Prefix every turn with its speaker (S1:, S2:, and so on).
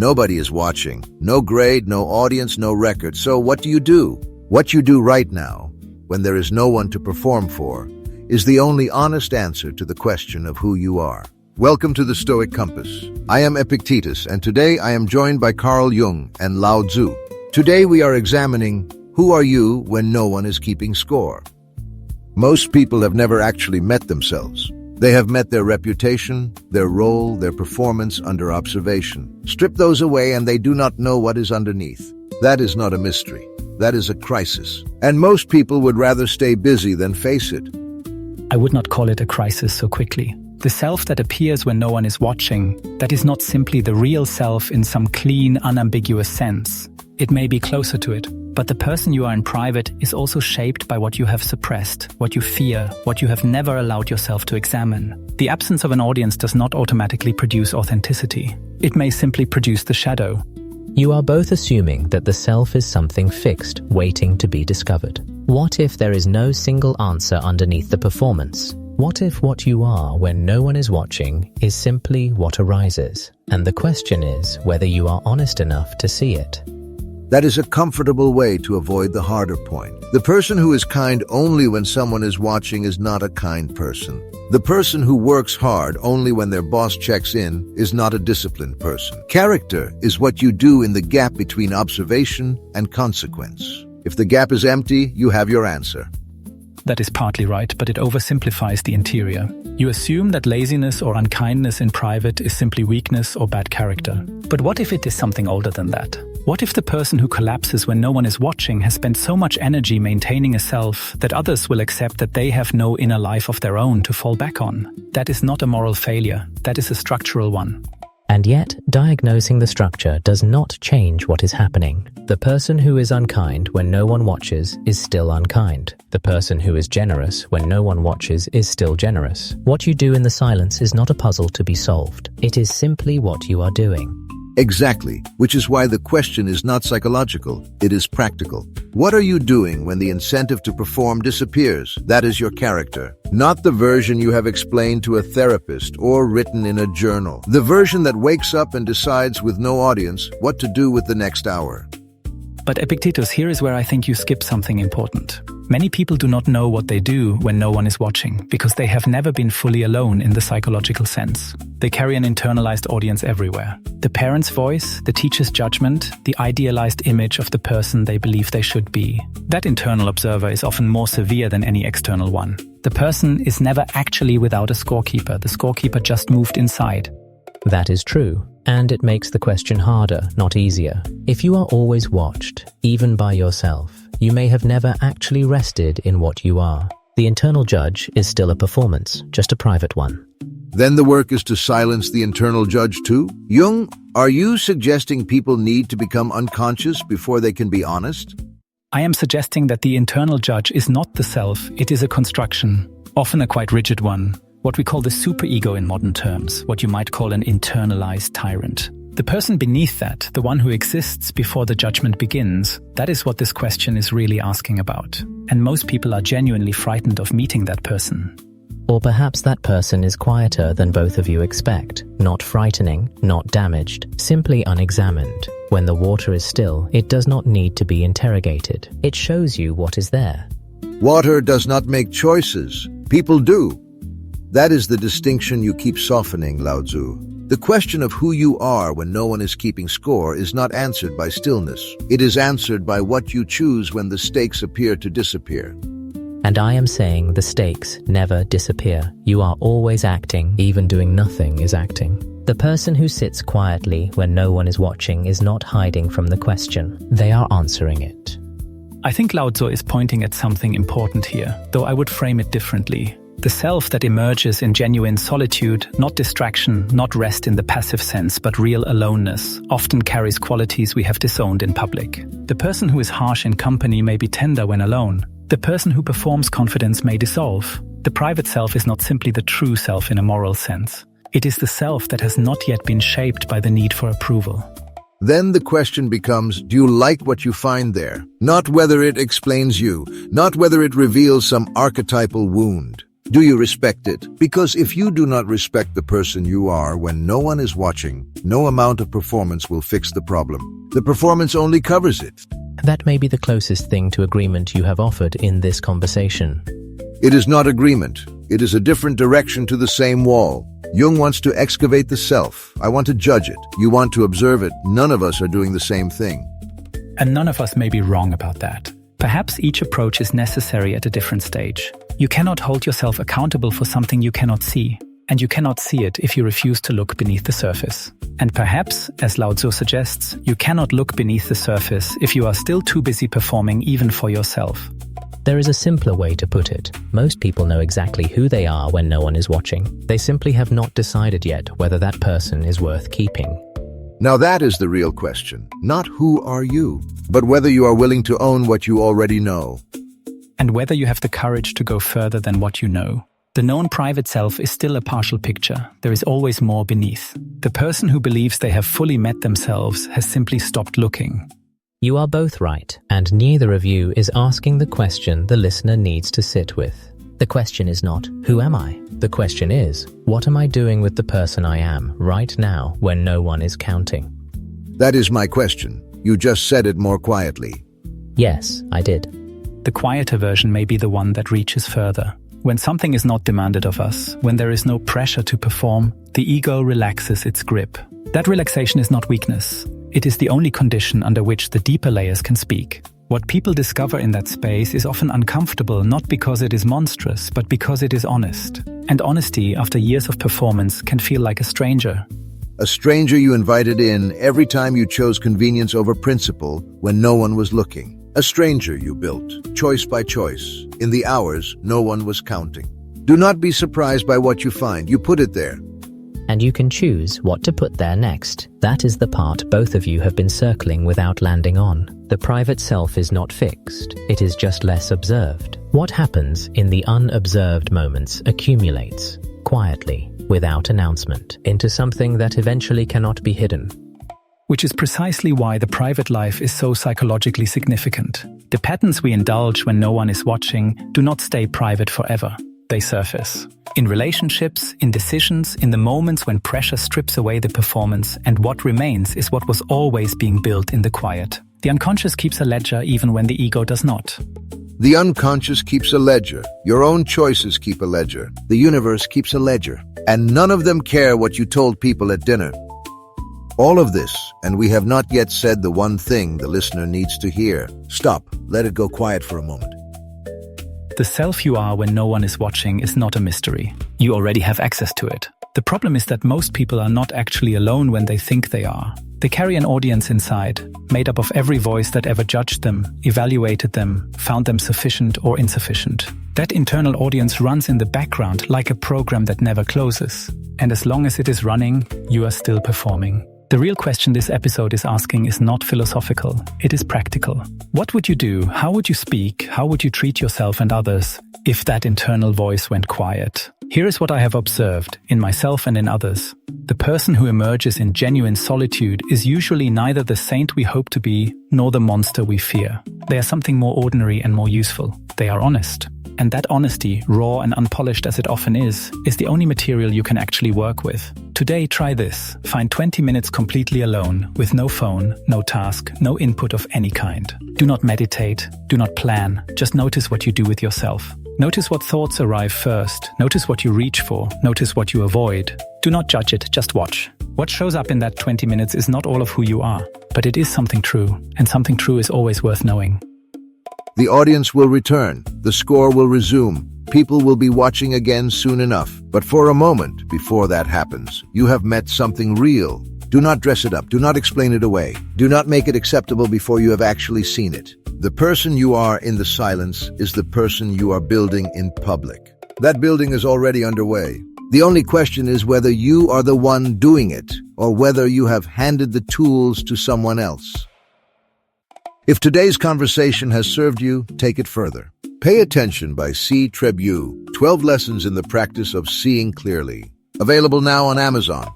S1: Nobody is watching. No grade, no audience, no record. So what do you do? What you do right now, when there is no one to perform for, is the only honest answer to the question of who you are. Welcome to the Stoic Compass. I am Epictetus, and today I am joined by Carl Jung and LAOZI. Today we are examining who are you when no one is keeping score. Most people have never actually met themselves. They have met their reputation, their role, their performance under observation. Strip those away and they do not know what is underneath. That is not a mystery. That is a crisis. And most people would rather stay busy than face it.
S2: I would not call it a crisis so quickly. The self that appears when no one is watching, that is not simply the real self in some clean, unambiguous sense. It may be closer to it, but the person you are in private is also shaped by what you have suppressed, what you fear, what you have never allowed yourself to examine. The absence of an audience does not automatically produce authenticity. It may simply produce the shadow.
S3: You are both assuming that the self is something fixed, waiting to be discovered. What if there is no single answer underneath the performance? What if what you are when no one is watching is simply what arises? And the question is whether you are honest enough to see it.
S1: That is a comfortable way to avoid the harder point. The person who is kind only when someone is watching is not a kind person. The person who works hard only when their boss checks in is not a disciplined person. Character is what you do in the gap between observation and consequence. If the gap is empty, you have your answer.
S2: That is partly right, but it oversimplifies the interior. You assume that laziness or unkindness in private is simply weakness or bad character. But what if it is something older than that? What if the person who collapses when no one is watching has spent so much energy maintaining a self that others will accept that they have no inner life of their own to fall back on? That is not a moral failure. That is a structural one.
S3: And yet, diagnosing the structure does not change what is happening. The person who is unkind when no one watches is still unkind. The person who is generous when no one watches is still generous. What you do in the silence is not a puzzle to be solved. It is simply what you are doing.
S1: Exactly, which is why the question is not psychological, it is practical. What are you doing when the incentive to perform disappears? That is your character, not the version you have explained to a therapist or written in a journal. The version that wakes up and decides with no audience what to do with the next hour.
S2: But Epictetus, here is where I think you skip something important. Many people do not know what they do when no one is watching, because they have never been fully alone in the psychological sense. They carry an internalized audience everywhere. The parent's voice, the teacher's judgment, the idealized image of the person they believe they should be. That internal observer is often more severe than any external one. The person is never actually without a scorekeeper. The scorekeeper just moved inside.
S3: That is true, and it makes the question harder, not easier. If you are always watched, even by yourself, you may have never actually rested in what you are. The internal judge is still a performance, just a private one.
S1: Then the work is to silence the internal judge too? Jung, are you suggesting people need to become unconscious before they can be honest?
S2: I am suggesting that the internal judge is not the self, it is a construction, often a quite rigid one. What we call the superego in modern terms, what you might call an internalized tyrant. The person beneath that, the one who exists before the judgment begins, that is what this question is really asking about. And most people are genuinely frightened of meeting that person.
S3: Or perhaps that person is quieter than both of you expect, not frightening, not damaged, simply unexamined. When the water is still, it does not need to be interrogated. It shows you what is there.
S1: Water does not make choices. People do. That is the distinction you keep softening, LAOZI. The question of who you are when no one is keeping score is not answered by stillness. It is answered by what you choose when the stakes appear to disappear.
S3: And I am saying the stakes never disappear. You are always acting, even doing nothing is acting. The person who sits quietly when no one is watching is not hiding from the question. They are answering it.
S2: I think LAOZI is pointing at something important here, though I would frame it differently. The self that emerges in genuine solitude, not distraction, not rest in the passive sense, but real aloneness, often carries qualities we have disowned in public. The person who is harsh in company may be tender when alone. The person who performs confidence may dissolve. The private self is not simply the true self in a moral sense. It is the self that has not yet been shaped by the need for approval.
S1: Then the question becomes, do you like what you find there? Not whether it explains you, not whether it reveals some archetypal wound. Do you respect it? Because if you do not respect the person you are when no one is watching, no amount of performance will fix the problem. The performance only covers it.
S3: That may be the closest thing to agreement you have offered in this conversation.
S1: It is not agreement. It is a different direction to the same wall. Jung wants to excavate the self. I want to judge it. You want to observe it. None of us are doing the same thing.
S2: And none of us may be wrong about that. Perhaps each approach is necessary at a different stage. You cannot hold yourself accountable for something you cannot see, and you cannot see it if you refuse to look beneath the surface. And perhaps, as LAOZI suggests, you cannot look beneath the surface if you are still too busy performing even for yourself.
S3: There is a simpler way to put it. Most people know exactly who they are when no one is watching. They simply have not decided yet whether that person is worth keeping.
S1: Now that is the real question. Not who are you, but whether you are willing to own what you already know.
S2: And whether you have the courage to go further than what you know. The known private self is still a partial picture. There is always more beneath. The person who believes they have fully met themselves has simply stopped looking.
S3: You are both right, and neither of you is asking the question the listener needs to sit with. The question is not, who am I? The question is, what am I doing with the person I am right now when no one is counting?
S1: That is my question. You just said it more quietly.
S3: Yes, I did.
S2: The quieter version may be the one that reaches further. When something is not demanded of us, when there is no pressure to perform, the ego relaxes its grip. That relaxation is not weakness. It is the only condition under which the deeper layers can speak. What people discover in that space is often uncomfortable, not because it is monstrous, but because it is honest. And honesty, after years of performance, can feel like a stranger.
S1: A stranger you invited in every time you chose convenience over principle when no one was looking. A stranger you built, choice by choice, in the hours no one was counting. Do not be surprised by what you find. You put it there.
S3: And you can choose what to put there next. That is the part both of you have been circling without landing on. The private self is not fixed. It is just less observed. What happens in the unobserved moments accumulates, quietly, without announcement, into something that eventually cannot be hidden.
S2: Which is precisely why the private life is so psychologically significant. The patterns we indulge when no one is watching do not stay private forever. They surface. In relationships, in decisions, in the moments when pressure strips away the performance, and what remains is what was always being built in the quiet. The unconscious keeps a ledger even when the ego does not.
S1: The unconscious keeps a ledger. Your own choices keep a ledger. The universe keeps a ledger. And none of them care what you told people at dinner. All of this, and we have not yet said the one thing the listener needs to hear. Stop. Let it go quiet for a moment.
S2: The self you are when no one is watching is not a mystery. You already have access to it. The problem is that most people are not actually alone when they think they are. They carry an audience inside, made up of every voice that ever judged them, evaluated them, found them sufficient or insufficient. That internal audience runs in the background like a program that never closes. And as long as it is running, you are still performing. The real question this episode is asking is not philosophical, it is practical. What would you do? How would you speak? How would you treat yourself and others if that internal voice went quiet? Here is what I have observed, in myself and in others. The person who emerges in genuine solitude is usually neither the saint we hope to be, nor the monster we fear. They are something more ordinary and more useful. They are honest. And that honesty, raw and unpolished as it often is the only material you can actually work with. Today, try this. Find 20 minutes completely alone, with no phone, no task, no input of any kind. Do not meditate, do not plan, just notice what you do with yourself. Notice what thoughts arrive first, notice what you reach for, notice what you avoid. Do not judge it, just watch. What shows up in that 20 minutes is not all of who you are, but it is something true, and something true is always worth knowing.
S1: The audience will return. The score will resume. People will be watching again soon enough. But for a moment, before that happens, you have met something real. Do not dress it up. Do not explain it away. Do not make it acceptable before you have actually seen it. The person you are in the silence is the person you are building in public. That building is already underway. The only question is whether you are the one doing it, or whether you have handed the tools to someone else. If today's conversation has served you, take it further. Pay Attention by C. Trebu, 12 Lessons in the Practice of Seeing Clearly. Available now on Amazon.